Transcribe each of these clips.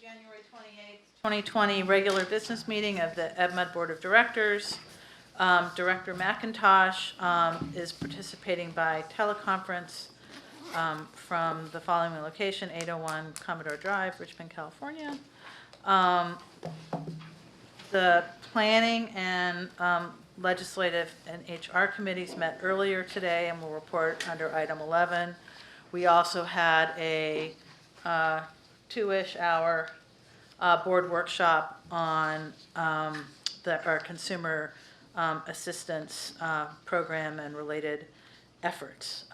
January 28th, 2020 regular business meeting of the EBMUD Board of Directors. Director McIntosh is participating by teleconference from the following location: 801 Commodore Drive, Richmond, California. The Planning and Legislative and HR committees met earlier today and will report under item 11. We also had a 2-ish hour board workshop on our consumer assistance program and related efforts.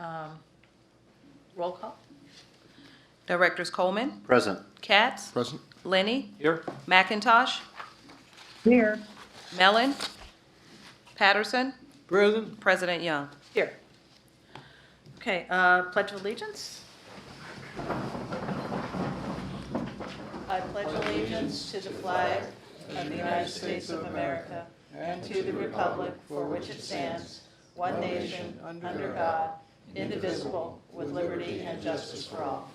Roll call. Directors Coleman, Present. Katz, Present. Lenny, Here. McIntosh, Here. Mellon, Patterson, Present. President Young. Here. Okay, Pledge of Allegiance. I pledge allegiance to the flag of the United States of America and to the republic for which it stands, one nation, under God, indivisible, with liberty and justice for all.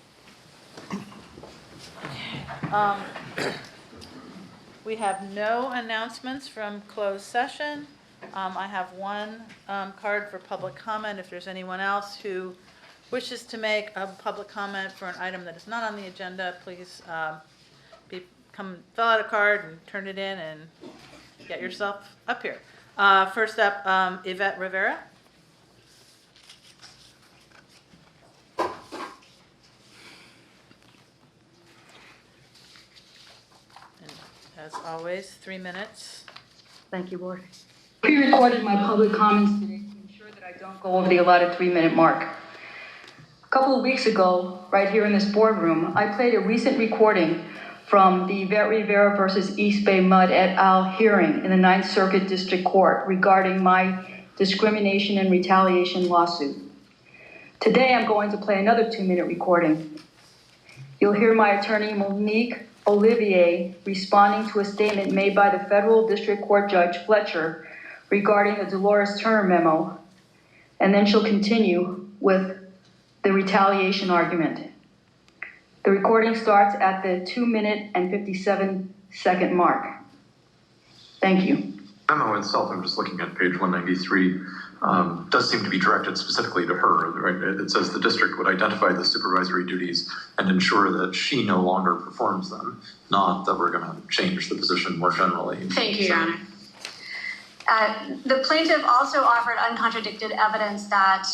We have no announcements from closed session. I have one card for public comment. If there's anyone else who wishes to make a public comment for an item that is not on the agenda, please come fill out a card and turn it in and get yourself up here. First up, Yvette Rivera. And as always, 3 minutes. Thank you, Board. Pre-recorded my public comments today to ensure that I don't go over the allotted 3-minute mark. A couple of weeks ago, right here in this boardroom, I played a recent recording from the Yvette Rivera versus East Bay MUD et al. Hearing in the 9th Circuit District Court regarding my discrimination and retaliation lawsuit. Today, I'm going to play another 2-minute recording. You'll hear my attorney, Monique Olivier, responding to a statement made by the Federal District Court Judge Fletcher regarding the Dolores Turner memo, and then she'll continue with the retaliation argument. The recording starts at the 2-minute and 57-second mark. Thank you. The memo itself, I'm just looking at page 193, does seem to be directed specifically to her, right? It says the district would identify the supervisory duties and ensure that she no longer performs them, not that we're going to change the position more generally. Thank you, Your Honor. The plaintiff also offered uncontradicted evidence that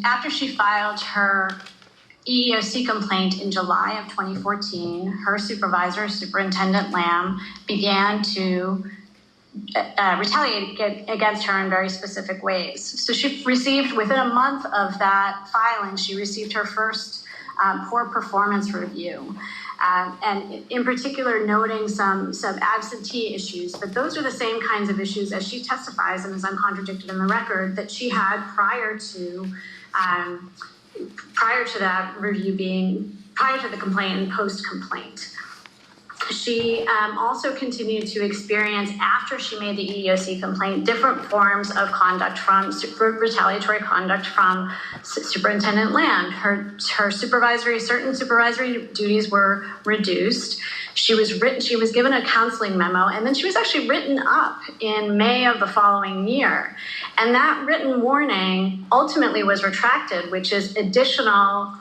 after she filed her EEOC complaint in July of 2014, her supervisor, Superintendent Lamb, began to retaliate against her in very specific ways. So she received, within a month of that filing, she received her first poor performance review. And in particular, noting some absentee issues, but those are the same kinds of issues, as she testifies and is uncontradicted in the record, that she had prior to that review prior to the complaint and post-complaint. She also continued to experience, after she made the EEOC complaint, different forms of conduct retaliatory conduct from Superintendent Lamb. Certain supervisory duties were reduced. She was given a counseling memo, and then she was actually written up in May of the following year. And that written warning ultimately was retracted, which is additional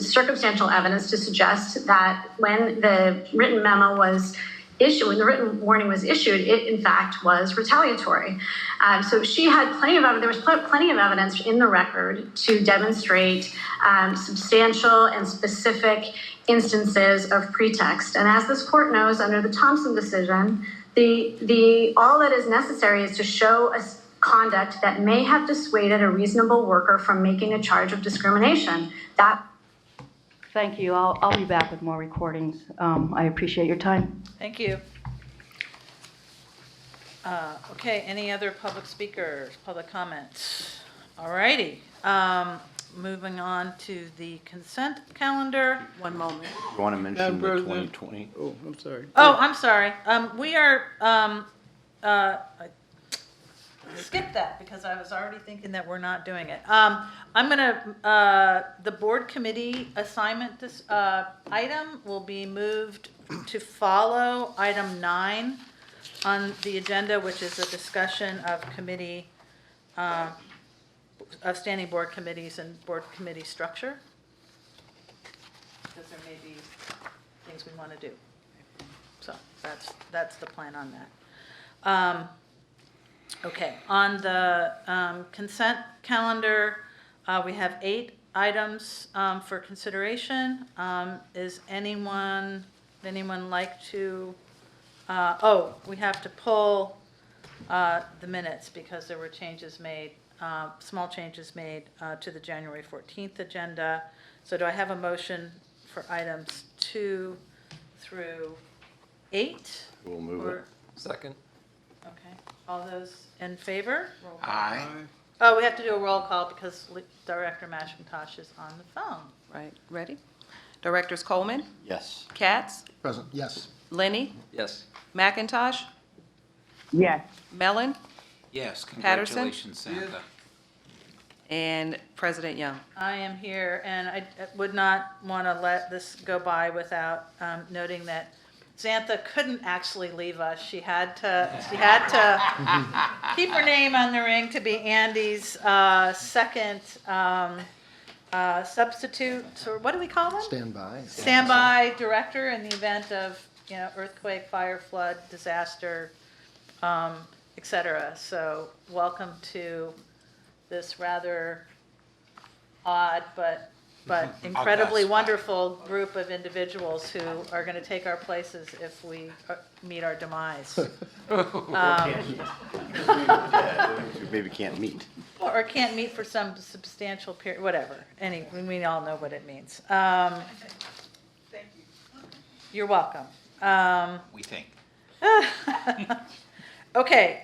circumstantial evidence to suggest that when the written memo was issued, when the written warning was issued, it in fact was retaliatory. So she had there was plenty of evidence in the record to demonstrate substantial and specific instances of pretext. And as this court knows, under the Thompson decision, all that is necessary is to show a conduct that may have dissuaded a reasonable worker from making a charge of discrimination. Thank you. I'll be back with more recordings. I appreciate your time. Thank you. Okay, any other public speakers, public comments? All righty. Moving on to the consent calendar. One moment. You want to mention the 2020? Oh, I'm sorry. Oh, I'm sorry. We are, skip that because I was already thinking that we're not doing it. I'm gonna, the board committee assignment, this, item will be moved to follow item 9 on the agenda, which is a discussion of committee, of standing board committees and board committee structure. Because there may be things we want to do. So that's the plan on that. Okay, on the consent calendar, we have 8 items for consideration. Would anyone like to, we have to pull the minutes because there were changes made, small changes made to the January 14th agenda. So do I have a motion for items 2 through 8? We'll move it. Second. Okay, all those in favor? Roll call. Aye. Oh, we have to do a roll call because Director McIntosh is on the phone. Right, ready? Directors Coleman, Yes. Katz, Present, yes. Lenny, Yes. McIntosh, Yes. Mellon, Yes, Patterson? congratulations, Santa. and President Young. I am here, and I would not want to let this go by without noting that Xantha couldn't actually leave us. She had to keep her name on the ring to be Andy's second substitute, or what do we call them? Standby. Standby director in the event of, earthquake, fire, flood, disaster, et cetera. So welcome to this rather odd but incredibly August. wonderful group of individuals who are going to take our places if we meet our demise. Maybe can't meet. Or can't meet for some substantial period, whatever. We all know what it means. Thank you. You're welcome. We think. Okay,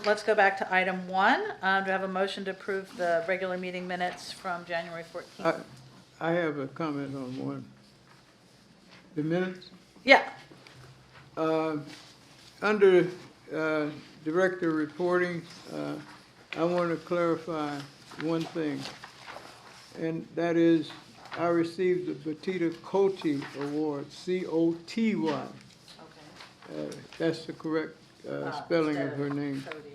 let's go back to item 1. Do I have a motion to approve the regular meeting minutes from January 14th? I have a comment on one. The minutes? Yeah, Under director reporting, I want to clarify one thing. And that is, I received the Batita Coty Award, C-O-T-Y. okay. That's the correct spelling of her name. Cody.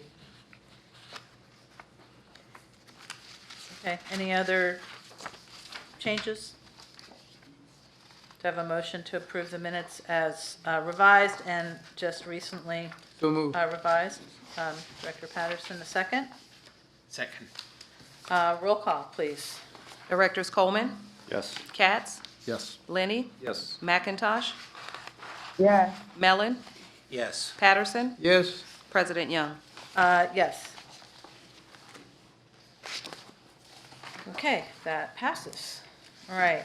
Okay, any other changes? Do I have a motion to approve the minutes as revised and just recently So moved. revised? Director Patterson, a second. Second. Roll call, please. Directors Coleman, Yes. Katz, Yes. Lenny, Yes. McIntosh, Yes. Mellon, Yes. Patterson, Yes. President Young. Yes. Okay, that passes. All right.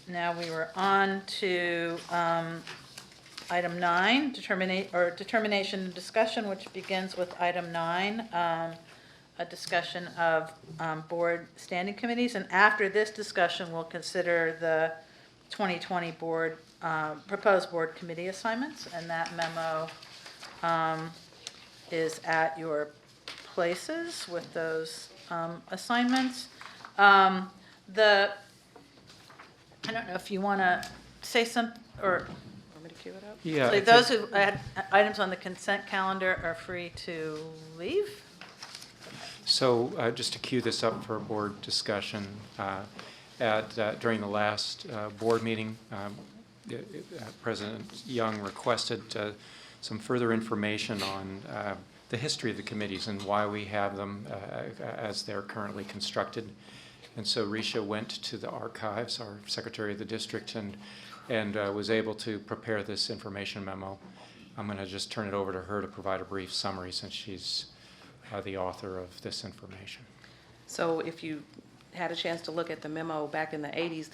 Now we were on to item 9, determination and discussion, which begins with item 9, a discussion of board standing committees. And after this discussion, we'll consider the 2020 board, proposed board committee assignments. And that memo is at your places with those assignments. I don't know if you want to say something, or want me to cue it up? Yeah, So I those who had items on the consent calendar are free to leave. So just to cue this up for a board discussion, during the last board meeting, President Young requested some further information on the history of the committees and why we have them as they're currently constructed. And so Risha went to the archives, our secretary of the district, and was able to prepare this information memo. I'm going to just turn it over to her to provide a brief summary since she's the author of this information. So if you had a chance to look at the memo back in the 80s,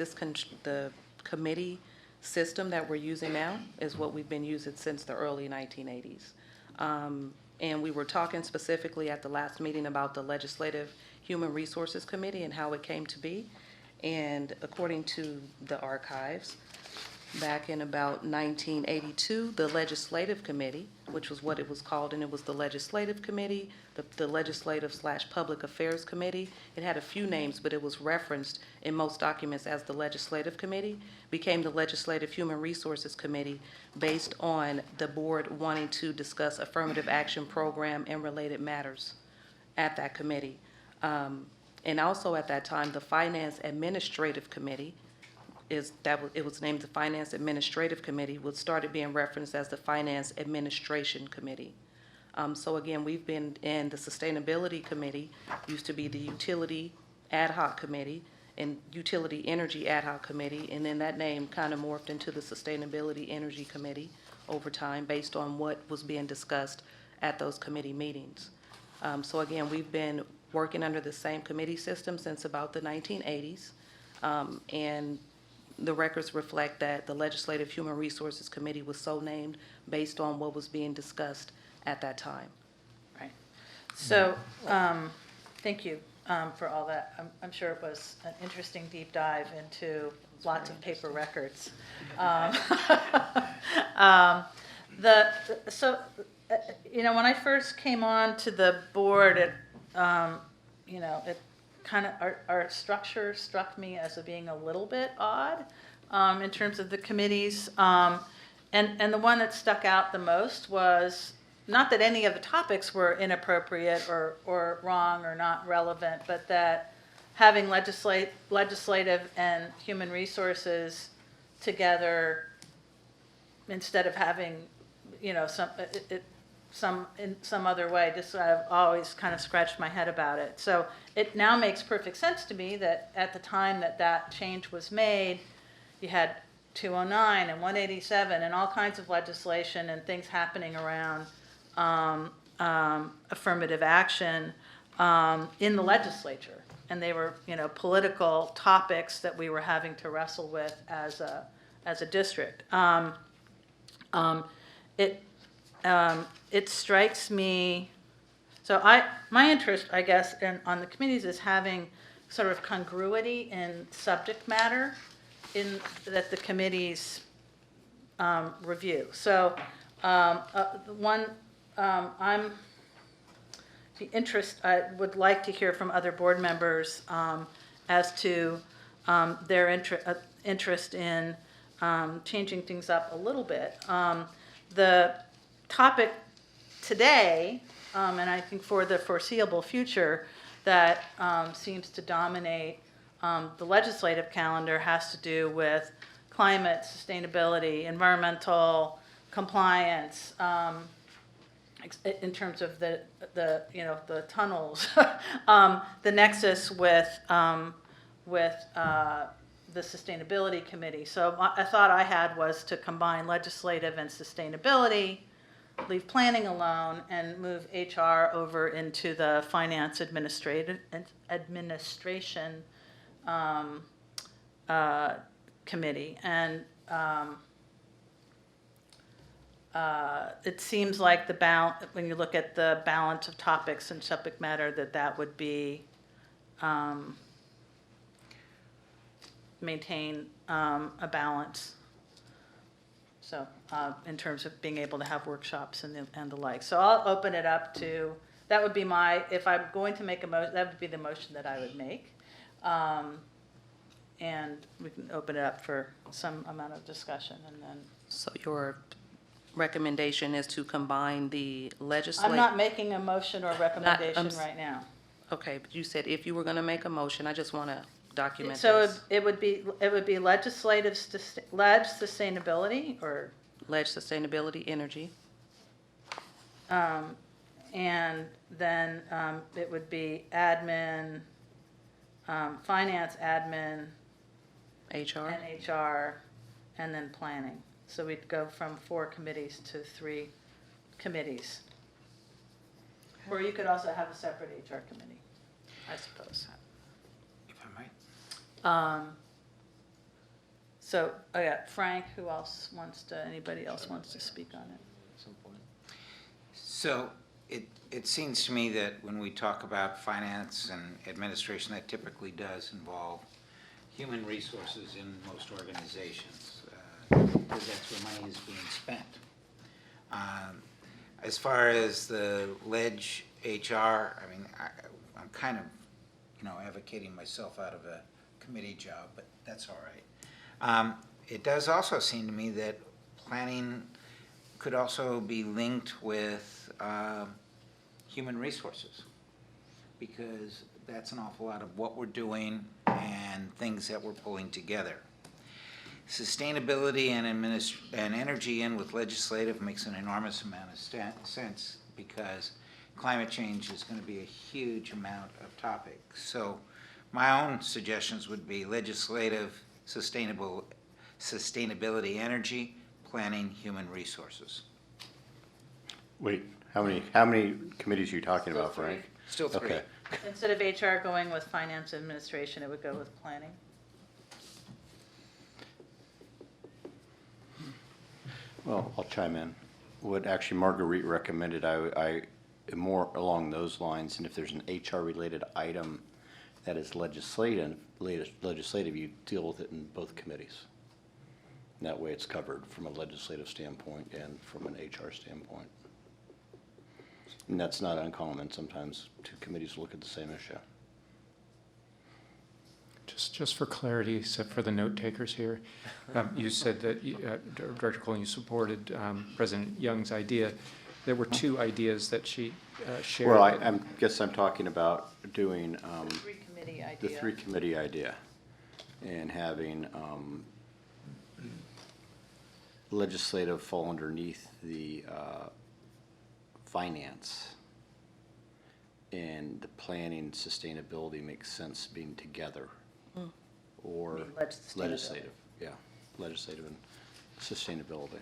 the committee system that we're using now is what we've been using since the early 1980s. And we were talking specifically at the last meeting about the Legislative Human Resources Committee and how it came to be. And according to the archives, back in about 1982, the Legislative Committee, which was what it was called, and it was the Legislative Committee, the Legislative/Public Affairs Committee. It had a few names, but it was referenced in most documents as the Legislative Committee, became the Legislative Human Resources Committee based on the board wanting to discuss affirmative action program and related matters at that committee. And also at that time, the Finance Administrative Committee, it was named the Finance Administrative Committee, was started being referenced as the Finance Administration Committee. So again, we've been in the Sustainability Committee, used to be the Utility Ad Hoc Committee and Utility Energy Ad Hoc Committee, and then that name kind of morphed into the Sustainability Energy Committee over time based on what was being discussed at those committee meetings. So again, we've been working under the same committee system since about the 1980s. And the records reflect that the Legislative Human Resources Committee was so named based on what was being discussed at that time. Right. So, thank you for all that. I'm sure it was an interesting deep dive into lots of paper records. When I first came on to the board, it kind of, our structure struck me as being a little bit odd in terms of the committees. And the one that stuck out the most was, not that any of the topics were inappropriate or wrong or not relevant, but that having legislative and human resources together instead of having, in some other way, just I've always kind of scratched my head about it. So it now makes perfect sense to me that at the time that change was made, you had 209 and 187 and all kinds of legislation and things happening around affirmative action in the legislature. And they were, political topics that we were having to wrestle with as a district. It strikes me, so my interest, I guess, on the committees is having sort of congruity in subject matter that the committees review. So I would like to hear from other board members as to their interest in changing things up a little bit. The topic today, and I think for the foreseeable future, that seems to dominate the legislative calendar has to do with climate, sustainability, environmental compliance, in terms of the tunnels, the nexus with the Sustainability Committee. So a thought I had was to combine legislative and sustainability, leave planning alone, and move HR over into the Finance Administration Committee. And it seems like when you look at the balance of topics and subject matter, that would be maintain a balance. So in terms of being able to have workshops and the like. So I'll open it up to, that would be if I'm going to make a motion, that would be the motion that I would make. And we can open it up for some amount of discussion and then. So your recommendation is to combine the legislative. I'm not making a motion or recommendation right now. Okay, but you said if you were going to make a motion, I just want to document So this. it would be legislative sustainability or Sustainability, energy. and then it would be admin, finance admin, HR. and HR, and then planning. So we'd go from 4 committees to 3 committees. Or you could also have a separate HR committee, I suppose. If I might. So I got Frank. Who else anybody else wants to speak on it? At some point. So it seems to me that when we talk about finance and administration, that typically does involve human resources in most organizations. because that's where money is being spent. As far as the ledge HR, I mean, I'm kind of, advocating myself out of a committee job, but that's all right. It does also seem to me that planning could also be linked with human resources, because that's an awful lot of what we're doing and things that we're pulling together. Sustainability and energy in with legislative makes an enormous amount of sense, because climate change is going to be a huge amount of topics. So my own suggestions would be legislative, sustainability, energy, planning, human resources. Wait, how many committees are you talking about, Still Frank? Still three. Okay. Instead of HR going with finance administration, it would go with planning. Well, I'll chime in. What actually Marguerite recommended, I am more along those lines, and if there's an HR-related item that is legislative, you deal with it in both committees. And that way it's covered from a legislative standpoint and from an HR standpoint. And that's not uncommon. Sometimes two committees look at the same issue. Just for clarity, except for the note takers here, you said that, Director Cole, you supported President Young's idea. There were two ideas that she shared. Well, I guess I'm talking about doing The three-committee idea. the three-committee idea and having legislative fall underneath the finance, and the planning sustainability makes sense being together. Or legislative, yeah, legislative and sustainability.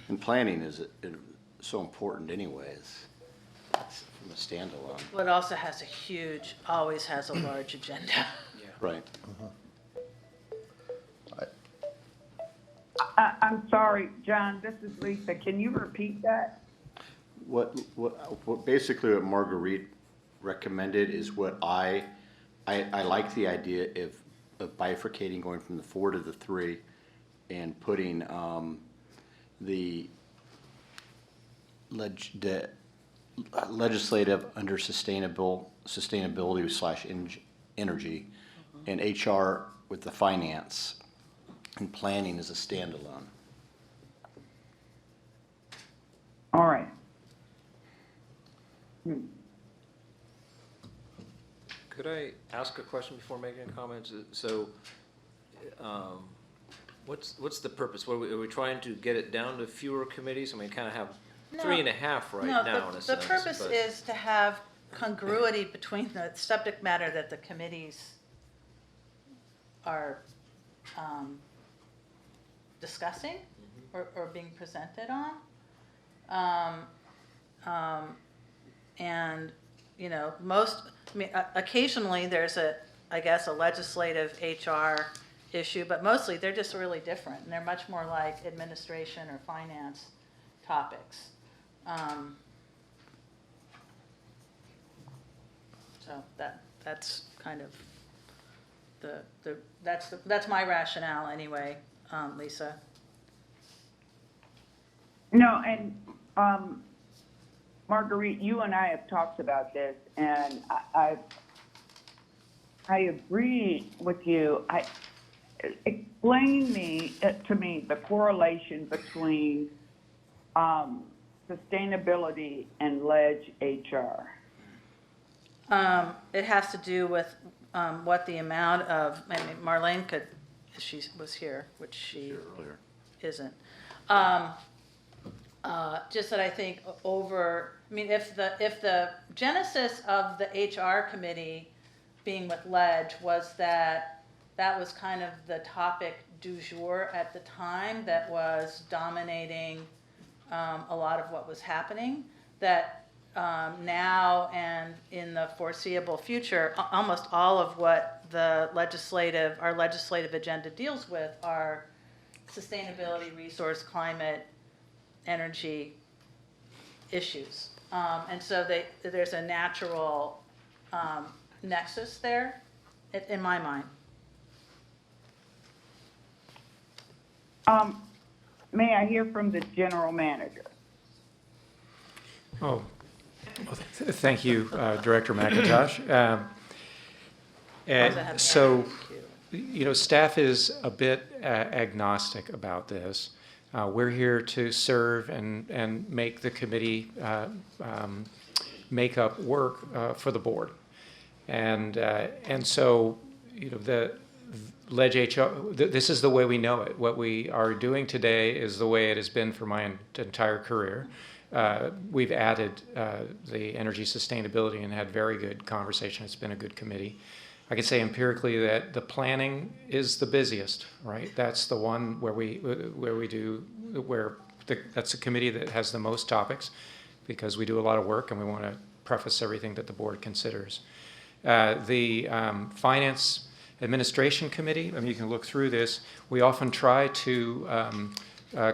And planning is so important anyways, from a standalone. Well, it also has always has a large agenda. Right. I'm sorry, John, this is Lisa. Can you repeat that? What basically what Marguerite recommended is what I like the idea of bifurcating, going from the 4 to the 3, and putting the legislative under sustainability / energy, and HR with the finance, and planning as a standalone. All right. Could I ask a question before making a comment? So, what's the purpose? Are we trying to get it down to fewer committees? I mean, kind of have 3.5 right now in a sense. The purpose is to have congruity between the subject matter that the committees are discussing or being presented on. And, occasionally there's a legislative HR issue, but mostly they're just really different, and they're much more like administration or finance topics. So that's kind of that's my rationale anyway, Lisa. No, and Marguerite, you and I have talked about this, and I agree with you. Explain to me the correlation between sustainability and ledge HR. It has to do with what the amount of, Marlene could, if she was here, which she isn't. Just that I think if the genesis of the HR committee being with ledge was that was kind of the topic du jour at the time that was dominating a lot of what was happening, that now and in the foreseeable future, almost all of what our legislative agenda deals with are sustainability, resource, climate, energy issues. And so there's a natural nexus there, in my mind. May I hear from the general manager? Oh, well, thank you, Director McIntosh. And so, staff is a bit agnostic about this. We're here to serve and make the committee make up work for the board. And so, the Ledge HR, this is the way we know it. What we are doing today is the way it has been for my entire career. We've added the energy sustainability and had very good conversation. It's been a good committee. I can say empirically that the planning is the busiest, right? That's the one that's a committee that has the most topics because we do a lot of work and we want to preface everything that the board considers. The Finance Administration Committee, I mean, you can look through this. We often try to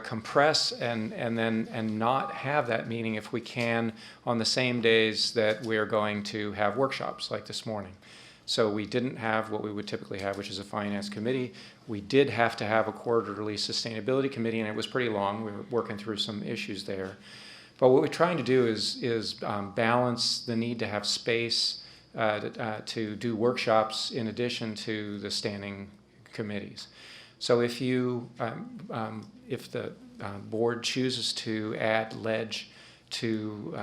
compress and not have that meeting if we can on the same days that we're going to have workshops like this morning. So we didn't have what we would typically have, which is a finance committee. We did have to have a quarterly sustainability committee, and it was pretty long. We were working through some issues there. But what we're trying to do is balance the need to have space to do workshops in addition to the standing committees. So if the board chooses to add Ledge to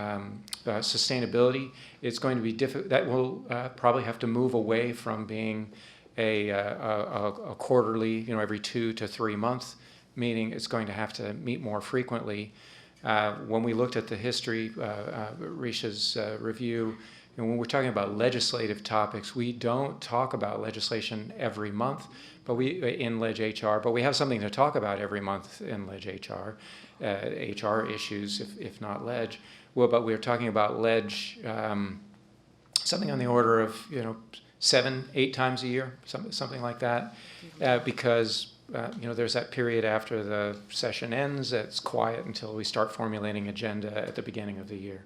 sustainability, it's going to be difficult. That will probably have to move away from being a quarterly, every 2 to 3 month meeting. It's going to have to meet more frequently. When we looked at the history, Risha's review, and when we're talking about legislative topics, we don't talk about legislation every month, but in Ledge HR, but we have something to talk about every month in Ledge HR, HR issues, if not Ledge. Well, but we're talking about Ledge, something on the order of 7-8 times a year, something like that, because there's that period after the session ends. It's quiet until we start formulating agenda at the beginning of the year.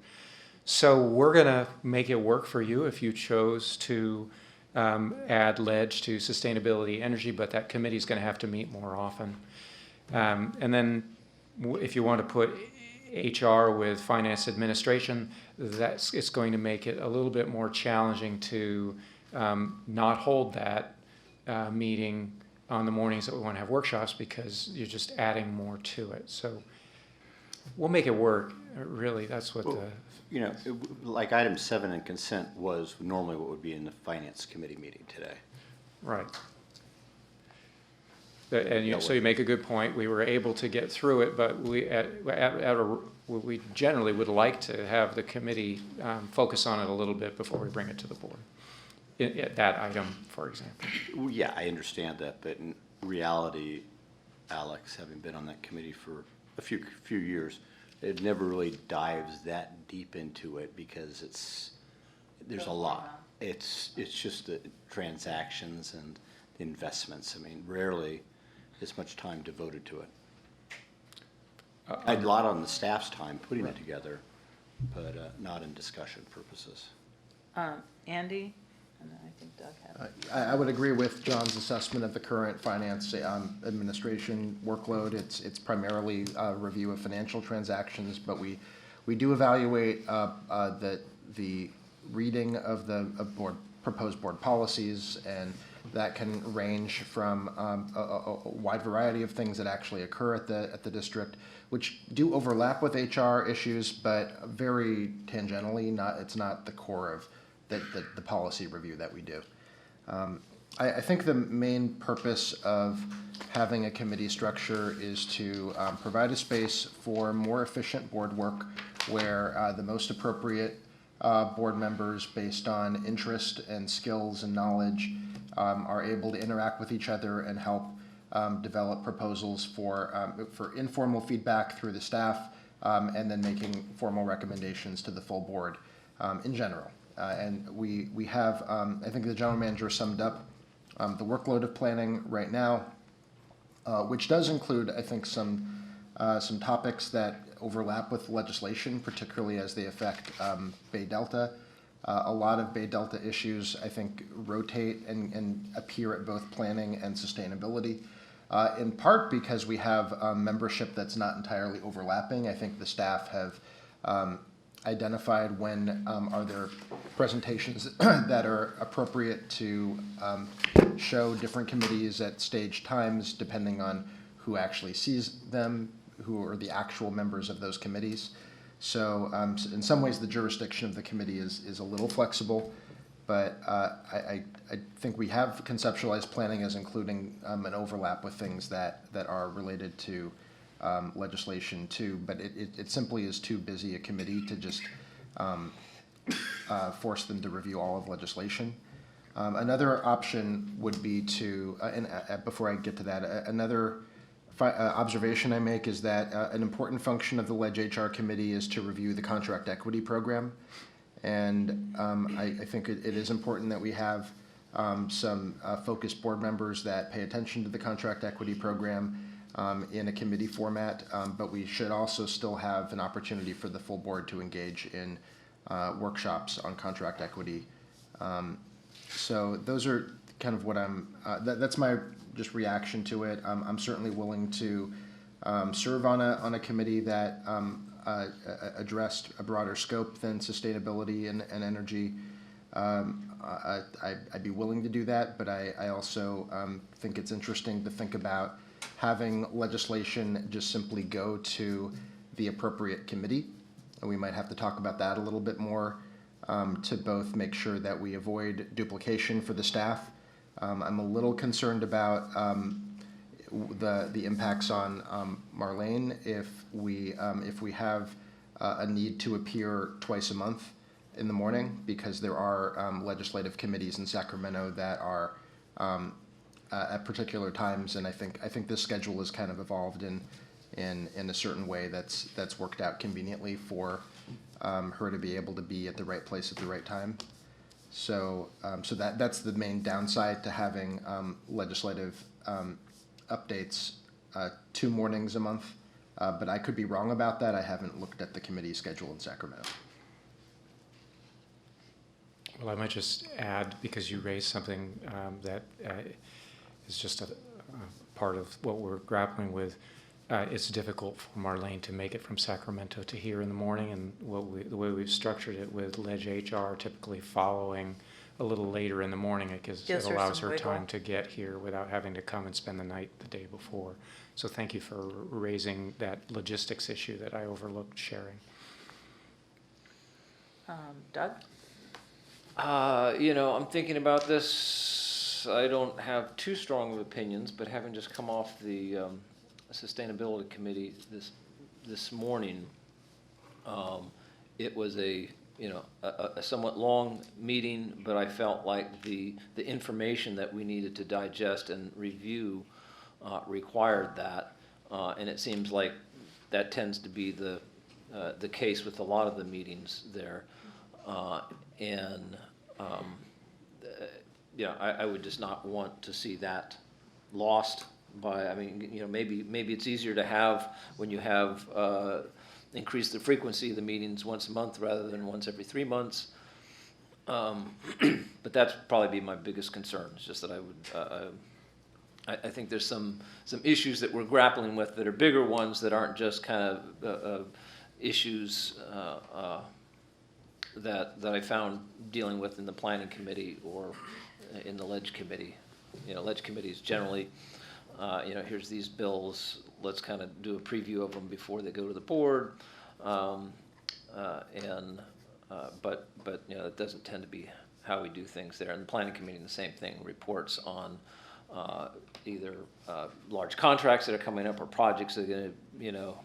So we're going to make it work for you if you chose to add Ledge to sustainability energy, but that committee is going to have to meet more often. And then if you want to put HR with finance administration, it's going to make it a little bit more challenging to not hold that meeting on the mornings that we want to have workshops because you're just adding more to it. So we'll make it work. Really, that's what like item 7 in consent was normally what would be in the finance committee meeting today. Right. And so you make a good point. We were able to get through it, but we generally would like to have the committee focus on it a little bit before we bring it to the board. That item, for example. Yeah, I understand that, but in reality, Alex, having been on that committee for a few years, it never really dives that deep into it because there's a lot. It's just the transactions and the investments. I mean, rarely is much time devoted to it. A lot on the staff's time putting it together, but not in discussion purposes. Andy? And then I think Doug had. I would agree with John's assessment of the current finance administration workload. It's primarily a review of financial transactions, but we do evaluate the reading of the proposed board policies, and that can range from a wide variety of things that actually occur at the district, which do overlap with HR issues, but very tangentially. It's not the core of the policy review that we do. I think the main purpose of having a committee structure is to provide a space for more efficient board work where the most appropriate board members based on interest and skills and knowledge are able to interact with each other and help develop proposals for informal feedback through the staff and then making formal recommendations to the full board in general. And we have, I think the general manager summed up the workload of planning right now, which does include, I think, some topics that overlap with legislation, particularly as they affect Bay Delta. A lot of Bay Delta issues, I think, rotate and appear at both planning and sustainability. in part because we have membership that's not entirely overlapping. I think the staff have identified when are there presentations that are appropriate to show different committees at stage times, depending on who actually sees them, who are the actual members of those committees. So in some ways, the jurisdiction of the committee is a little flexible, but I think we have conceptualized planning as including an overlap with things that are related to legislation too, but it simply is too busy a committee to just force them to review all of legislation. Another option would be to, before I get to that, another observation I make is that an important function of the Ledge HR Committee is to review the contract equity program. And I think it is important that we have some focused board members that pay attention to the contract equity program in a committee format, but we should also still have an opportunity for the full board to engage in workshops on contract equity. So those are kind of what that's my just reaction to it. I'm certainly willing to serve on a committee that addressed a broader scope than sustainability and energy. I'd be willing to do that, but I also think it's interesting to think about having legislation just simply go to the appropriate committee. And we might have to talk about that a little bit more to both make sure that we avoid duplication for the staff. I'm a little concerned about the impacts on Marlene if we have a need to appear twice a month in the morning, because there are legislative committees in Sacramento that are at particular times, and I think this schedule is kind of evolved in a certain way that's worked out conveniently for her to be able to be at the right place at the right time. So that's the main downside to having legislative updates 2 mornings a month. But I could be wrong about that. I haven't looked at the committee schedule in Sacramento. Well, I might just add, because you raised something that is just a part of what we're grappling with. It's difficult for Marlene to make it from Sacramento to here in the morning, and the way we've structured it with Ledge HR typically following a little later in the morning, because it allows her time to get here without having to come and spend the night the day before. So thank you for raising that logistics issue that I overlooked sharing. Doug? I'm thinking about this. I don't have too strong of opinions, but having just come off the Sustainability Committee this morning, it was a somewhat long meeting, but I felt like the information that we needed to digest and review required that, and it seems like that tends to be the case with a lot of the meetings there, I would just not want to see that lost by, maybe it's easier to have when you have increase the frequency of the meetings once a month rather than once every 3 months. But that's probably be my biggest concern. It's just that I think there's some issues that we're grappling with that are bigger ones that aren't just kind of issues that I found dealing with in the planning committee or in the Ledge committee. Ledge committees generally, here's these bills, let's kind of do a preview of them before they go to the board. But it doesn't tend to be how we do things there. And the planning committee, the same thing, reports on either large contracts that are coming up or projects that are going to,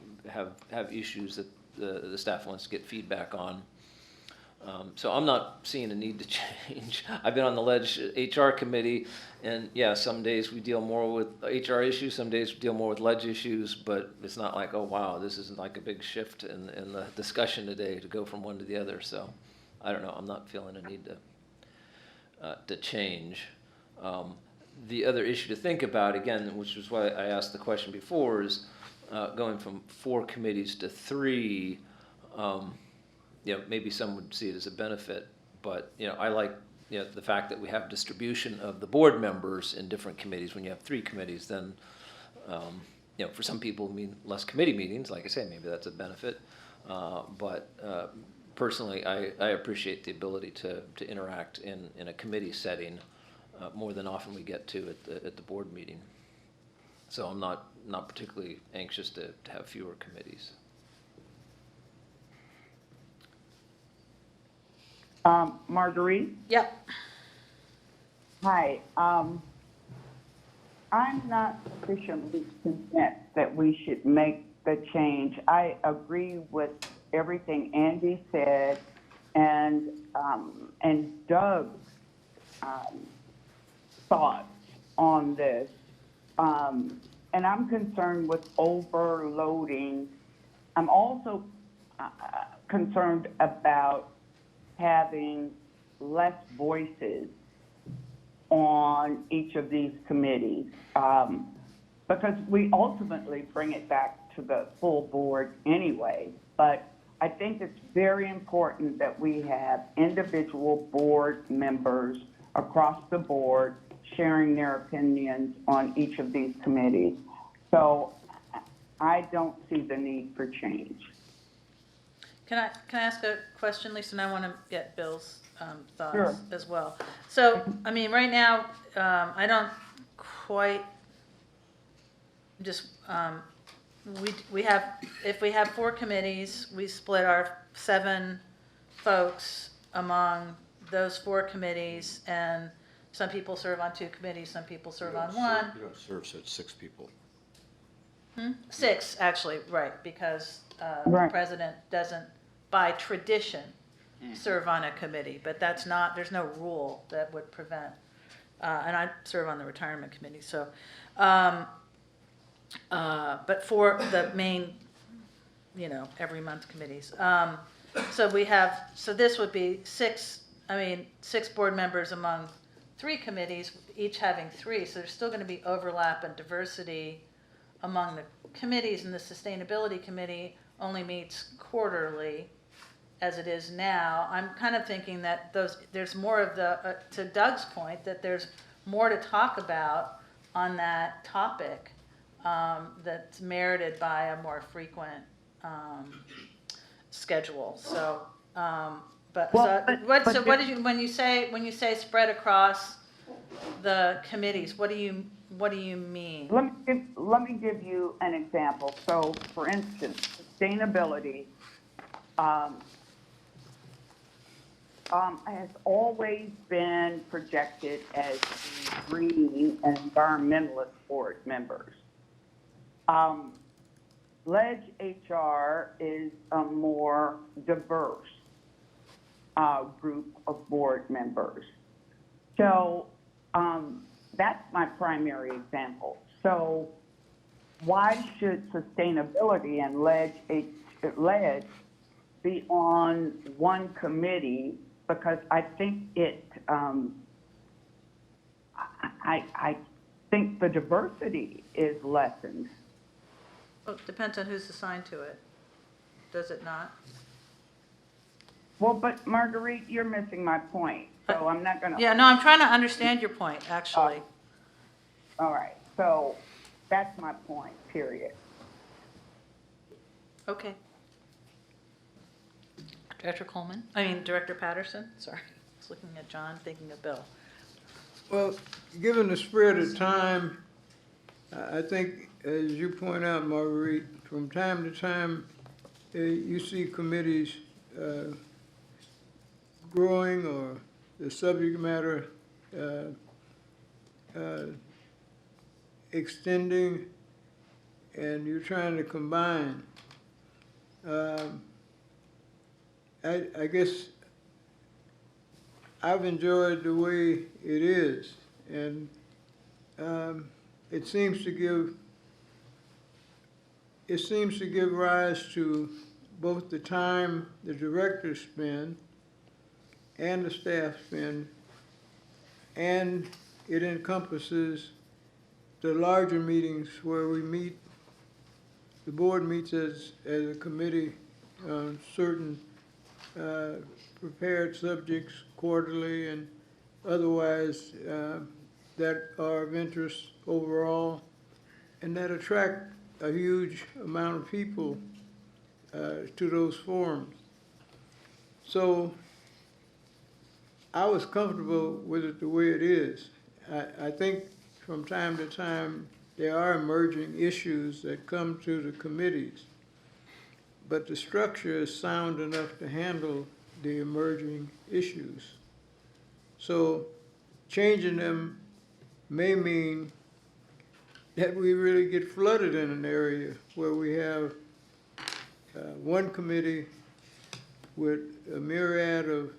have issues that the staff wants to get feedback on. So I'm not seeing a need to change. I've been on the Ledge HR committee, and some days we deal more with HR issues, some days we deal more with Ledge issues, but it's not like, oh wow, this isn't like a big shift in the discussion today to go from one to the other. So I don't know, I'm not feeling a need to change. The other issue to think about, again, which was why I asked the question before, is going from 4 committees to 3. Maybe some would see it as a benefit, but I like the fact that we have distribution of the board members in different committees. When you have 3 committees, then For some people, less committee meetings, like I say, maybe that's a benefit. But personally, I appreciate the ability to interact in a committee setting more than often we get to at the board meeting. So I'm not particularly anxious to have fewer committees. Marguerite? Yep. Hi. I'm not sufficiently convinced that we should make the change. I agree with everything Andy said and Doug's thoughts on this. And I'm concerned with overloading. I'm also concerned about having less voices on each of these committees, because we ultimately bring it back to the full board anyway. But I think it's very important that we have individual board members across the board sharing their opinions on each of these committees. So I don't see the need for change. Can I ask a question, Lisa? And I want to get Bill's thoughts Sure. as well. So, right now, I don't quite just, we have, if we have 4 committees, we split our 7 folks among those 4 committees, and some people serve on 2 committees, some people serve on 1. You don't serve, so it's 6 people. 6, actually, right, because Right. the president doesn't, by tradition, serve on a committee, but that's not, there's no rule that would prevent, and I serve on the retirement committee, so, but for the main, every month committees. So this would be 6 board members among 3 committees, each having 3, so there's still gonna be overlap and diversity among the committees, and the Sustainability Committee only meets quarterly, as it is now. I'm kind of thinking that there's more of the, to Doug's point, that there's more to talk about on that topic that's merited by a more frequent schedule. So, what did you, when you say spread across the committees, what do you mean? Let me give you an example. So, for instance, sustainability has always been projected as green and environmentalist board members. Ledge HR is a more diverse group of board members. So that's my primary example. So why should sustainability and ledge be on one committee? Because I think I think the diversity is lessened. Well, it depends on who's assigned to it. Does it not? Well, but Marguerite, you're missing my point, so I'm not gonna. Yeah, no, I'm trying to understand your point, actually. All right, so that's my point, period. Okay. Director Patterson, sorry. I was looking at John, thinking of Bill. Well, given the spread of time, I think, as you point out, Marguerite, from time to time, you see committees growing or the subject matter extending, and you're trying to combine. I guess I've enjoyed the way it is, and it seems to give rise to both the time the directors spend and the staff spend, and it encompasses the larger meetings where we meet, the board meets as a committee on certain prepared subjects quarterly and otherwise that are of interest overall. and that attract a huge amount of people to those forums. So I was comfortable with it the way it is. I think from time to time there are emerging issues that come to the committees, but the structure is sound enough to handle the emerging issues. So changing them may mean that we really get flooded in an area where we have one committee with a myriad of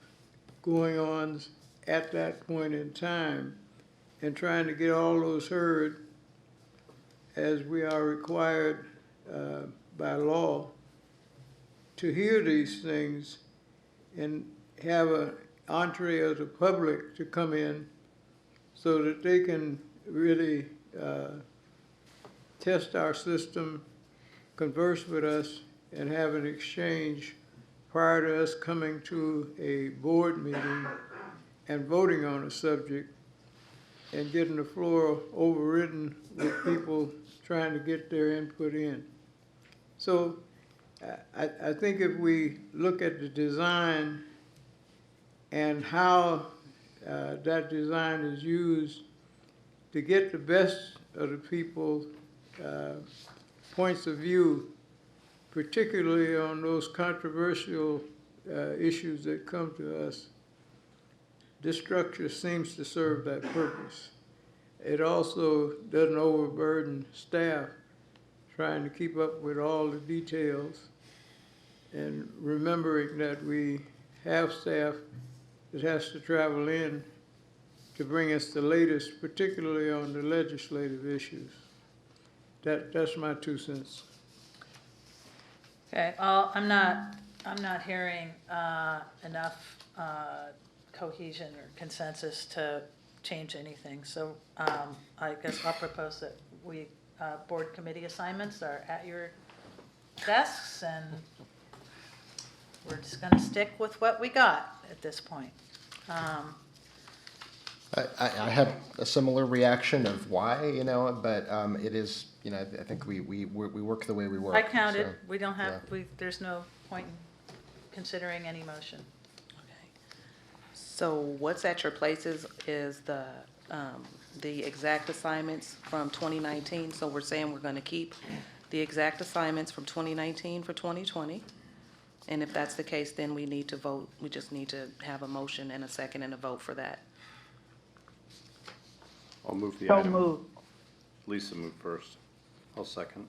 going-ons at that point in time and trying to get all those heard as we are required by law to hear these things and have an entree of the public to come in so that they can really test our system, converse with us, and have an exchange prior to us coming to a board meeting and voting on a subject and getting the floor overridden with people trying to get their input in. So I think if we look at the design and how that design is used to get the best of the people's points of view, particularly on those controversial issues that come to us, this structure seems to serve that purpose. It also doesn't overburden staff trying to keep up with all the details and remembering that we have staff that has to travel in to bring us the latest, particularly on the legislative issues. That's my 2 cents. Okay, well, I'm not hearing enough cohesion or consensus to change anything. So I guess I'll propose that we, board committee assignments are at your desks, and we're just gonna stick with what we got at this point. I had a similar reaction of why, you know, but it is, you know, I think we work the way we work. I counted, so, we don't have, yeah. there's no point in considering any motion. So what's at your places is the exact assignments from 2019. So we're saying we're going to keep the exact assignments from 2019 for 2020. And if that's the case, then we need to vote. We just need to have a motion and a second and a vote for that. I'll move the So item. moved. Lisa moved first. I'll second.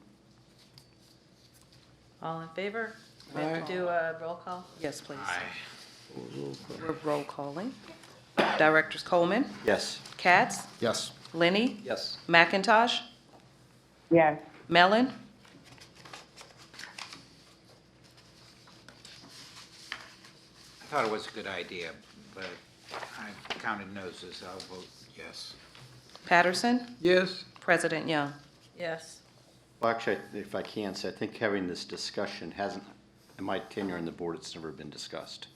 All in favor? We have to do a roll call? Yes, please. We're roll calling. Directors Coleman, Yes. Katz, Yes. Lenny, Yes. McIntosh, Yes. Mellon, I thought it was a good idea, but I counted noses. I'll vote yes. Patterson, Yes? President Young. Yes. Well, actually, if I can say, I think having this discussion hasn't, in my tenure on the board, it's never been discussed.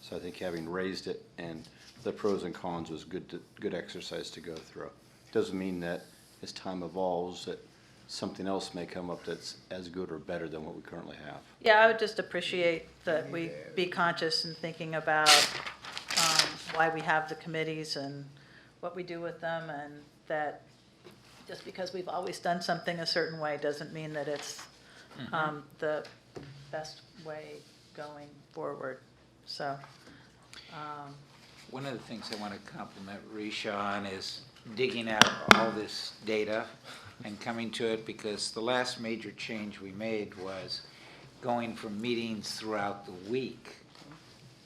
So I think having raised it and the pros and cons was good exercise to go through. Doesn't mean that as time evolves that something else may come up that's as good or better than what we currently have. Yeah, I would just appreciate that we be conscious in thinking about why we have the committees and what we do with them, and that just because we've always done something a certain way doesn't mean that it's the best way going forward. So, One of the things I want to compliment Risha on is digging out all this data and coming to it, because the last major change we made was going from meetings throughout the week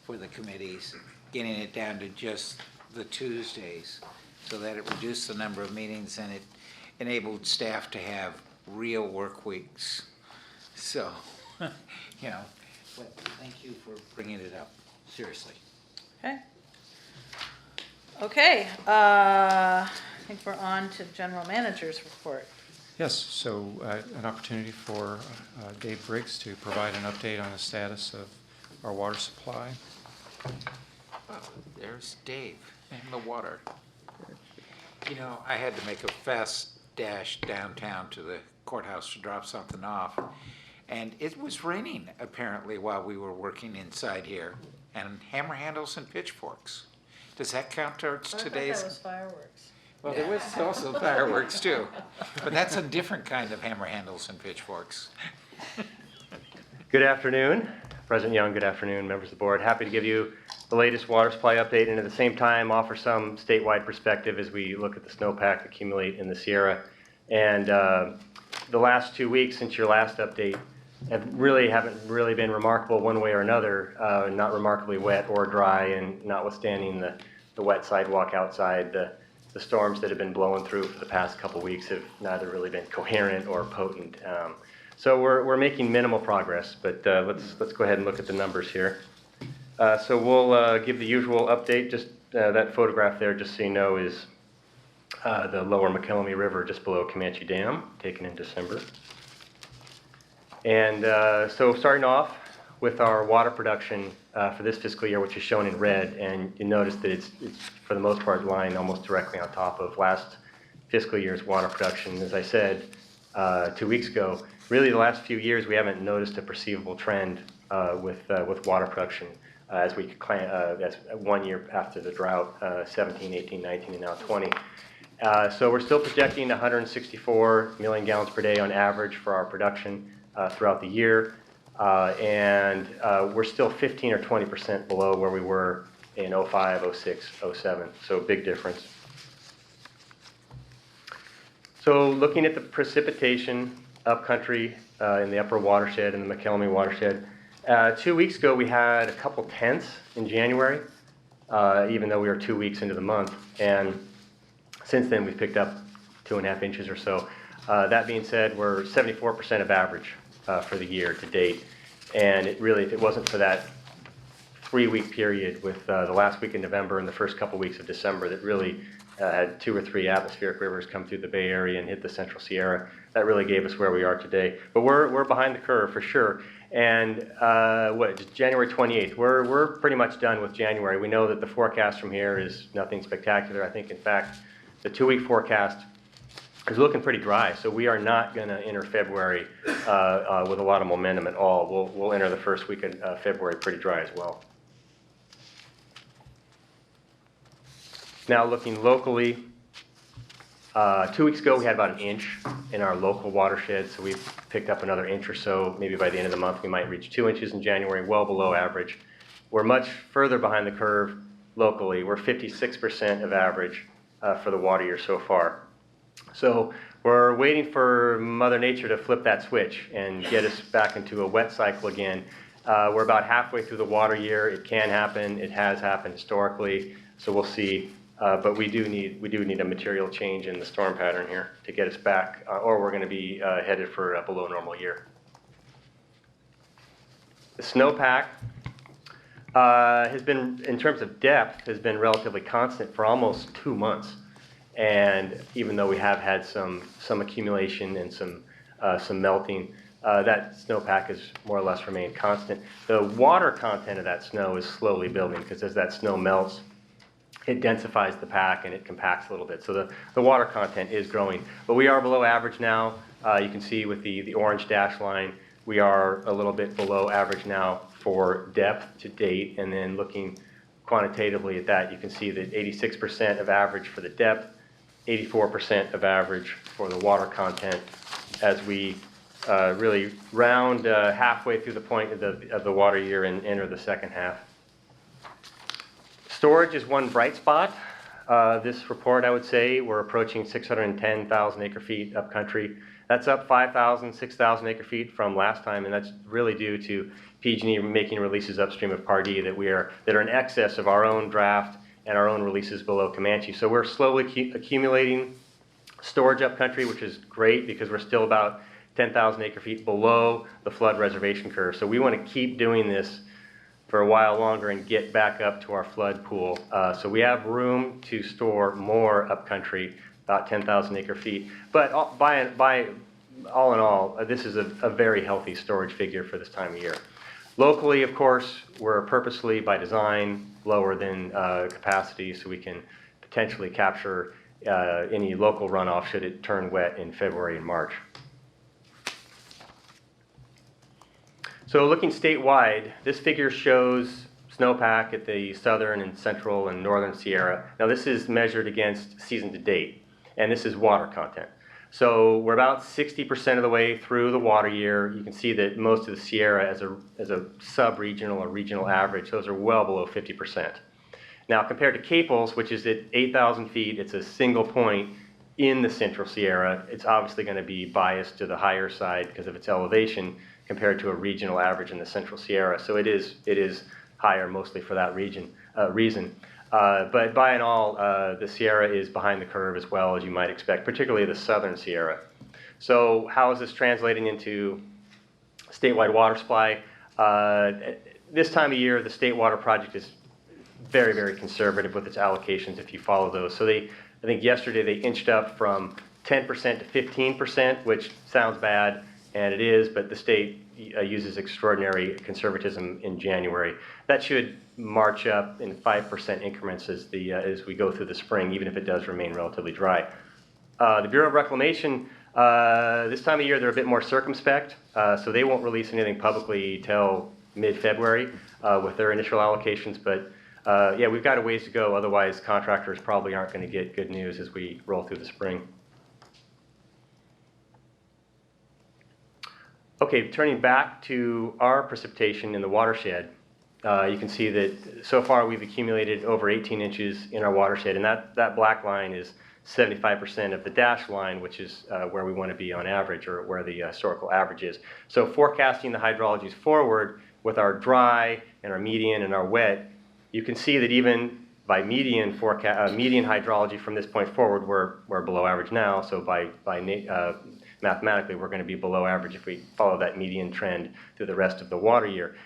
for the committees, getting it down to just the Tuesdays, so that it reduced the number of meetings and it enabled staff to have real work weeks. So, you know, but thank you for bringing it up, seriously. okay. Okay, I think we're on to general manager's report. Yes, so an opportunity for Dave Briggs to provide an update on the status of our water supply. There's Dave and the water. You know, I had to make a fuss dashed downtown to the courthouse to drop something off. And it was raining apparently while we were working inside here, and hammer handles and pitchforks. Does that count towards I thought today's? that was fireworks. Well, there was also fireworks too, but that's a different kind of hammer handles and pitchforks. Good afternoon, President Young, good afternoon, members of the board. Happy to give you the latest water supply update and at the same time offer some statewide perspective as we look at the snowpack accumulate in the Sierra. And the last 2 weeks since your last update haven't really been remarkable one way or another, not remarkably wet or dry, and notwithstanding the wet sidewalk outside, the storms that have been blowing through for the past couple weeks have neither really been coherent or potent. So we're making minimal progress, but let's go ahead and look at the numbers here. So we'll give the usual update. Just that photograph there, just so you know, is the lower McKelvey River just below Comanche Dam, taken in December. And so starting off with our water production for this fiscal year, which is shown in red, and you notice that it's for the most part lying almost directly on top of last fiscal year's water production. As I said 2 weeks ago, really the last few years we haven't noticed a perceivable trend with water production as 1 year after the drought, 17, 18, 19, and now 20. So we're still projecting 164 million gallons per day on average for our production throughout the year. And we're still 15 or 20% below where we were in 05, 06, 07. So big difference. So looking at the precipitation upcountry in the upper watershed and the McKelvey watershed, 2 weeks ago we had a couple tenths in January, even though we were 2 weeks into the month. And since then we've picked up 2.5 inches or so. That being said, we're 74% of average for the year to date. And it really, if it wasn't for that 3-week period with the last week in November and the first couple weeks of December that really had 2 or 3 atmospheric rivers come through the Bay Area and hit the Central Sierra, that really gave us where we are today. But we're behind the curve for sure. And January 28th, we're pretty much done with January. We know that the forecast from here is nothing spectacular. I think, in fact, the 2-week forecast is looking pretty dry, so we are not going to enter February with a lot of momentum at all. We'll enter the first week of February pretty dry as well. Now looking locally, 2 weeks ago we had about 1 inch in our local watershed, so we've picked up another inch or so. Maybe by the end of the month we might reach 2 inches in January, well below average. We're much further behind the curve locally. We're 56% of average for the water year so far. So we're waiting for Mother Nature to flip that switch and get us back into a wet cycle again. We're about halfway through the water year. It can happen. It has happened historically. So we'll see. But we do need a material change in the storm pattern here to get us back, or we're going to be headed for a below normal year. The snowpack has been, in terms of depth, has been relatively constant for almost 2 months. And even though we have had some accumulation and some melting, that snowpack has more or less remained constant. The water content of that snow is slowly building because as that snow melts, it densifies the pack and it compacts a little bit. So the water content is growing. But we are below average now. You can see with the orange dash line, we are a little bit below average now for depth to date. And then looking quantitatively at that, you can see that 86% of average for the depth, 84% of average for the water content as we really round halfway through the point of the water year and enter the second half. Storage is one bright spot. This report, I would say, we're approaching 610,000 acre feet upcountry. That's up 5,000, 6,000 acre feet from last time, and that's really due to PG&E making releases upstream of Pardee that are in excess of our own draft and our own releases below Comanche. So we're slowly accumulating storage upcountry, which is great because we're still about 10,000 acre feet below the flood reservation curve. So we want to keep doing this for a while longer and get back up to our flood pool. So we have room to store more upcountry, about 10,000 acre feet. But by all in all, this is a very healthy storage figure for this time of year. Locally, of course, we're purposely, by design, lower than capacity so we can potentially capture any local runoff should it turn wet in February and March. So looking statewide, this figure shows snowpack at the southern and central and northern Sierra. Now this is measured against season to date, and this is water content. So we're about 60% of the way through the water year. You can see that most of the Sierra as a sub-regional or regional average, those are well below 50%. Now compared to Caples, which is at 8,000 feet, it's a single point in the central Sierra. It's obviously going to be biased to the higher side because of its elevation compared to a regional average in the central Sierra. So it is higher mostly for that reason. But by and all, the Sierra is behind the curve as well, as you might expect, particularly the southern Sierra. So how is this translating into statewide water supply? This time of year, the State Water Project is very, very conservative with its allocations if you follow those. So I think yesterday they inched up from 10% to 15%, which sounds bad, and it is, but the state uses extraordinary conservatism in January. That should march up in 5% increments as we go through the spring, even if it does remain relatively dry. The Bureau of Reclamation, this time of year, they're a bit more circumspect, so they won't release anything publicly till mid-February with their initial allocations, but yeah, we've got a ways to go, otherwise contractors probably aren't going to get good news as we roll through the spring. Okay, turning back to our precipitation in the watershed, you can see that so far we've accumulated over 18 inches in our watershed, and that black line is 75% of the dashed line, which is where we want to be on average, or where the historical average is. So forecasting the hydrologies forward with our dry and our median and our wet, you can see that even by median hydrology from this point forward, we're below average now. So mathematically, we're going to be below average if we follow that median trend through the rest of the water year.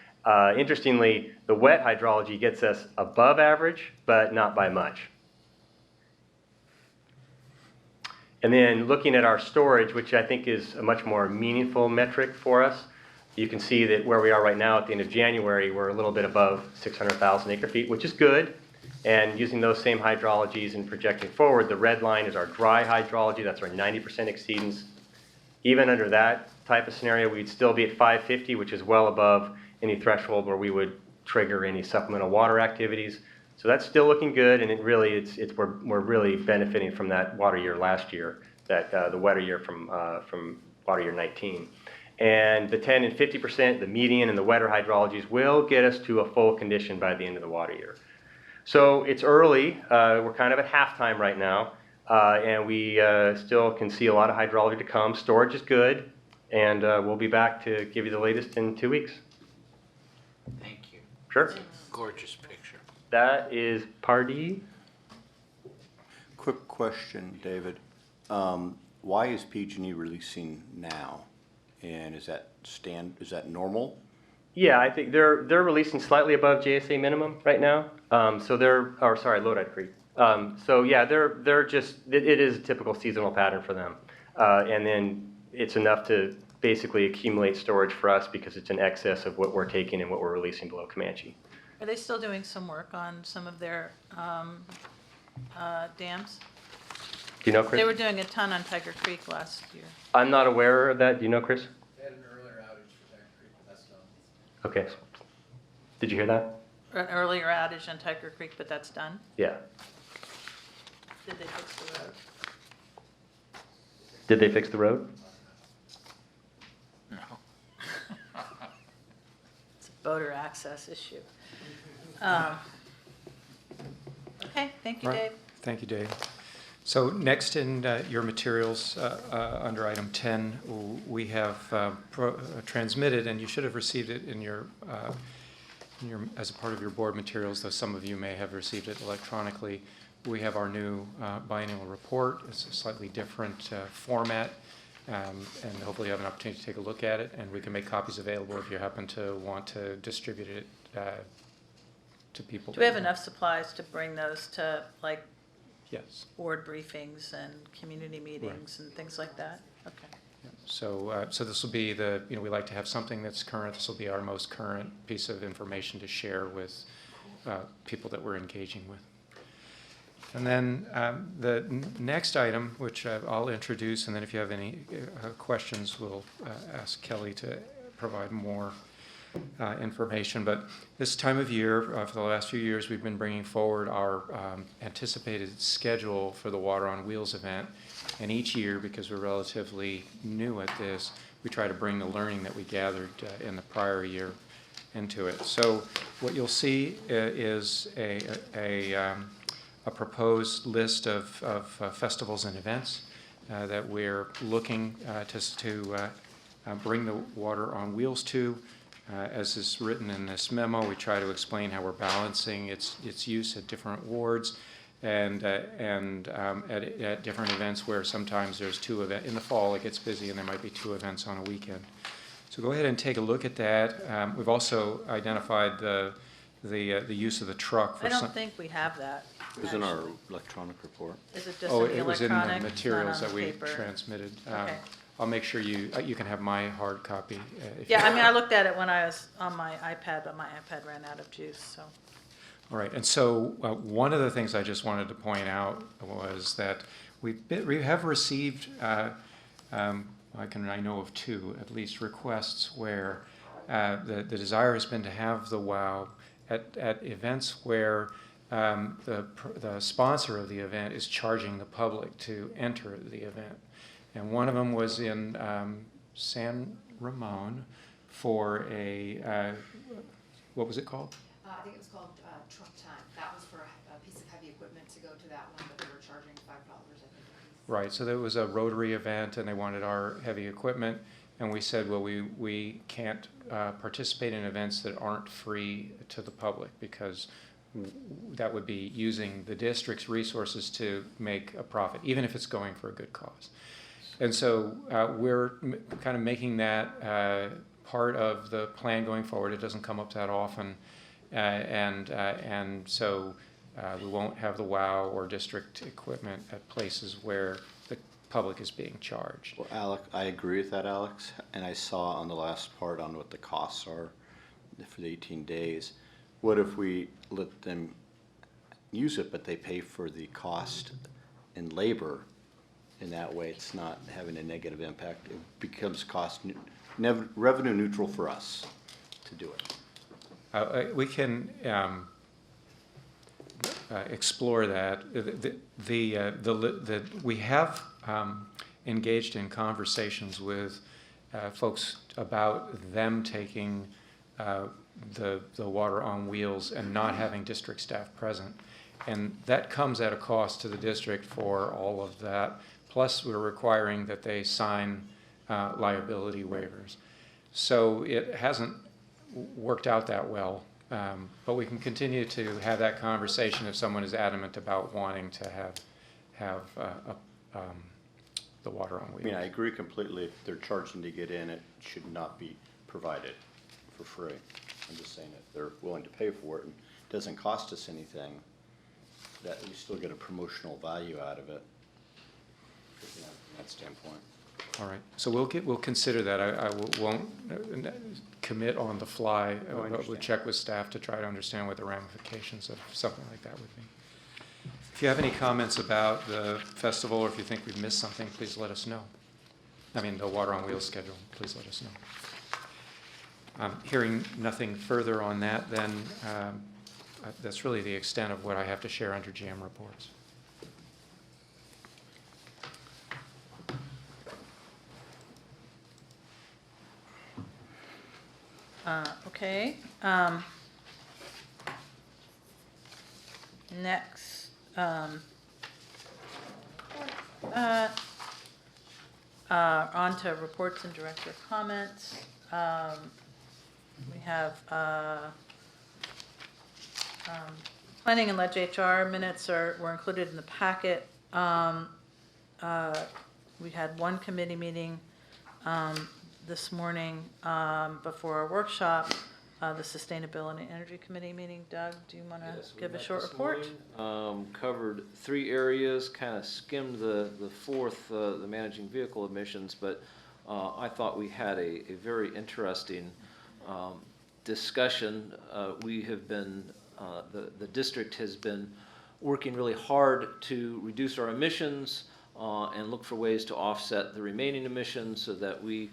Interestingly, the wet hydrology gets us above average, but not by much. And then looking at our storage, which I think is a much more meaningful metric for us, you can see that where we are right now at the end of January, we're a little bit above 600,000 acre feet, which is good. And using those same hydrologies and projecting forward, the red line is our dry hydrology. That's our 90% exceedance. Even under that type of scenario, we'd still be at 550, which is well above any threshold where we would trigger any supplemental water activities. So that's still looking good, and we're really benefiting from that water year last year, the wetter year from water year 19. And the 10 and 50%, the median and the wetter hydrologies will get us to a full condition by the end of the water year. So it's early. We're kind of at halftime right now. And we still can see a lot of hydrology to come. Storage is good, and we'll be back to give you the latest in 2 weeks. Thank you. Sure. Gorgeous picture. That is Pardee. Quick question, David. Why is PG&E releasing now? And is that normal? Yeah, I think they're releasing slightly above JSA minimum right now. Lodi Creek. So yeah, they're just, it is a typical seasonal pattern for them. And then it's enough to basically accumulate storage for us because it's in excess of what we're taking and what we're releasing below Comanche. Are they still doing some work on some of their dams? Do you know, Chris? They were doing a ton on Tiger Creek last year. I'm not aware of that. Do you know, Chris? They had an earlier outage for Tiger Creek, but that's done. Okay. Did you hear that? An earlier outage on Tiger Creek, but that's done? Yeah. Did they fix the road? Did they fix the road? No. It's a voter access issue. Okay, thank you, Right. Dave. Thank you, Dave. So next in your materials, under item 10, we have transmitted, and you should have received it in your as a part of your board materials, though some of you may have received it electronically. We have our new biennial report. It's a slightly different format, and hopefully you have an opportunity to take a look at it, and we can make copies available if you happen to want to distribute it to people. Do we have enough supplies to bring those to, like, Yes. board briefings and community meetings and things like that? Okay. So this will be we like to have something that's current. This will be our most current piece of information to share with people that we're engaging with. And then the next item, which I'll introduce, and then if you have any questions, we'll ask Kelly to provide more information. But this time of year, for the last few years, we've been bringing forward our anticipated schedule for the Water on Wheels event. And each year, because we're relatively new at this, we try to bring the learning that we gathered in the prior year into it. So what you'll see is a proposed list of festivals and events that we're looking to bring the Water on Wheels to. As is written in this memo, we try to explain how we're balancing its use at different wards and at different events where sometimes there's two events. In the fall, it gets busy and there might be two events on a weekend. So go ahead and take a look at that. We've also identified the use of the truck for I don't think we have that. It was in our electronic report. Is it just Oh, in the it was in the electronic? It's not materials on that we paper? transmitted. Okay. I'll make sure you can have my hard copy. If Yeah, you- I mean, I looked at it when I was on my iPad, but my iPad ran out of juice, so. All right, and so one of the things I just wanted to point out was that we have received, I know of two at least, requests where the desire has been to have the WOW at events where the sponsor of the event is charging the public to enter the event. And one of them was in San Ramon for what was it called? I think it was called Truck Time. That was for a piece of heavy equipment to go to that one, but they were charging $5, I think. Right, so there was a Rotary event and they wanted our heavy equipment. And we said, well, we can't participate in events that aren't free to the public because that would be using the district's resources to make a profit, even if it's going for a good cause. And so we're kind of making that part of the plan going forward. It doesn't come up that often. And so we won't have the WOW or district equipment at places where the public is being charged. Well, Alex, I agree with that, Alex. And I saw on the last part on what the costs are for the 18 days. What if we let them use it, but they pay for the cost in labor? In that way, it's not having a negative impact. It becomes revenue neutral for us to do it. We can explore that. We have engaged in conversations with folks about them taking the Water on Wheels and not having district staff present. And that comes at a cost to the district for all of that. Plus, we're requiring that they sign liability waivers. So it hasn't worked out that well, but we can continue to have that conversation if someone is adamant about wanting to have the Water on Wheels. I mean, I agree completely. If they're charging to get in, it should not be provided for free. I'm just saying if they're willing to pay for it and it doesn't cost us anything, that we still get a promotional value out of it. From that standpoint. All right, so we'll consider that. I won't commit on the fly, but we'll check with staff to try to understand what the ramifications of something like that would be. If you have any comments about the festival, or if you think we've missed something, please let us know. I mean, the Water on Wheels schedule, please let us know. Hearing nothing further on that, then that's really the extent of what I have to share under GM reports. Okay. Next, on to reports and director comments. We have planning and ledge HR minutes were included in the packet. We had one committee meeting this morning before our workshop, the Sustainability and Energy Committee meeting. Doug, do you want to give a short report? Covered 3 areas, kind of skimmed the fourth, the managing vehicle emissions, but I thought we had a very interesting discussion. We have been, the district has been working really hard to reduce our emissions and look for ways to offset the remaining emissions so that we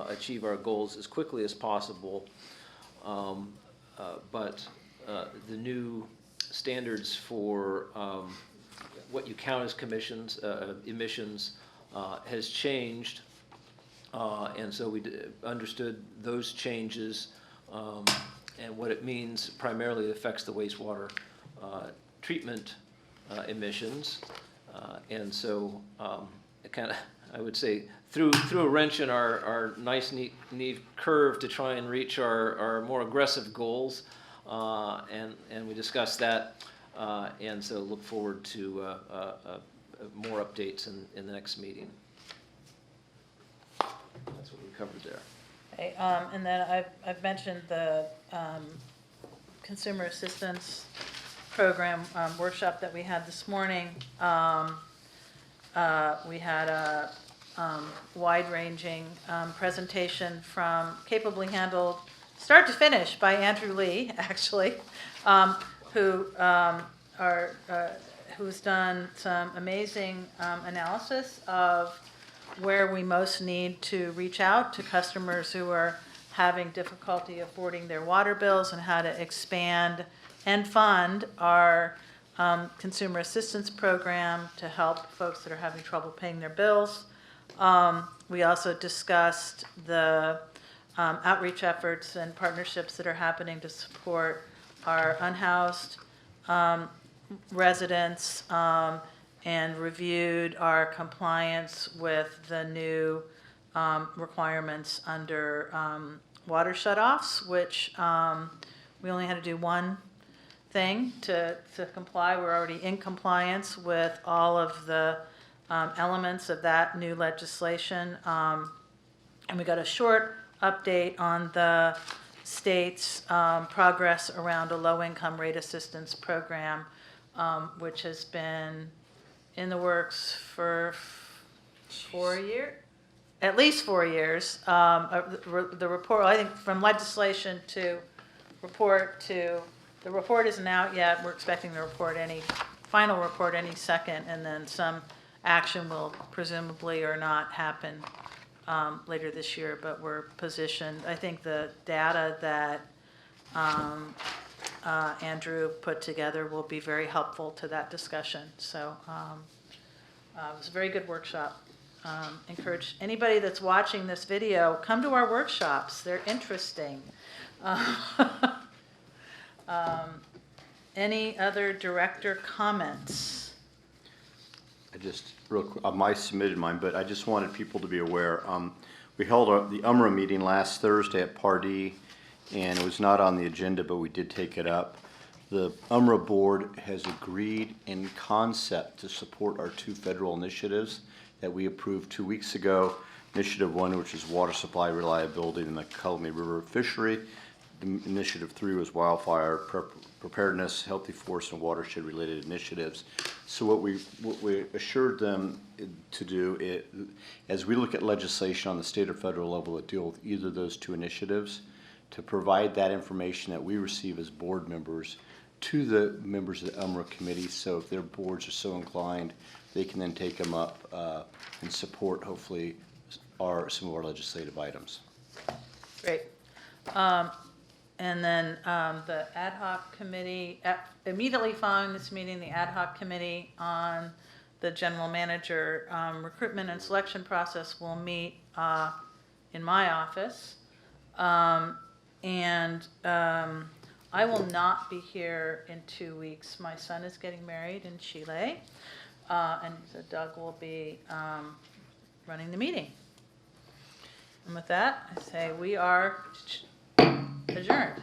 achieve our goals as quickly as possible. But the new standards for what you count as emissions has changed, and so we understood those changes and what it means. Primarily it affects the wastewater treatment emissions, and so it kind of, I would say, threw a wrench in our nice neat curve to try and reach our more aggressive goals, and we discussed that, and so look forward to more updates in the next meeting. That's what we covered there. Okay, and then I've mentioned the Consumer Assistance Program workshop that we had this morning. We had a wide-ranging presentation from Capably Handled, start to finish, by Andrew Lee, actually, who's done some amazing analysis of where we most need to reach out to customers who are having difficulty affording their water bills and how to expand and fund our consumer assistance program to help folks that are having trouble paying their bills. We also discussed the outreach efforts and partnerships that are happening to support our unhoused residents, and reviewed our compliance with the new requirements under water shutoffs, which we only had to do one thing to comply. We're already in compliance with all of the elements of that new legislation. And we got a short update on the state's progress around a low-income rate assistance program, which has been in the works for 4 years, at least 4 years. The report, I think, from legislation to report to, the report isn't out yet. We're expecting the final report any second, and then some action will presumably or not happen later this year, but we're positioned. I think the data that Andrew put together will be very helpful to that discussion. So it was a very good workshop. Encourage anybody that's watching this video, come to our workshops. They're interesting. Any other director comments? I just, real quick, I submitted mine, but I just wanted people to be aware. We held the UMRA meeting last Thursday at Pardee, and it was not on the agenda, but we did take it up. The UMRA board has agreed in concept to support our 2 federal initiatives that we approved 2 weeks ago. Initiative 1, which is water supply reliability in the Cullowhee River fishery. Initiative 3 was wildfire preparedness, healthy forest and watershed related initiatives. So what we assured them to do, as we look at legislation on the state or federal level that deal with either of those 2 initiatives, to provide that information that we receive as board members to the members of the UMRA committee, so if their boards are so inclined, they can then take them up and support, hopefully, some of our legislative items. Great. And then the ad hoc committee, immediately following this meeting, the ad hoc committee on the general manager recruitment and selection process will meet in my office. And I will not be here in 2 weeks. My son is getting married in Chile, and so Doug will be running the meeting. And with that, I say we are adjourned.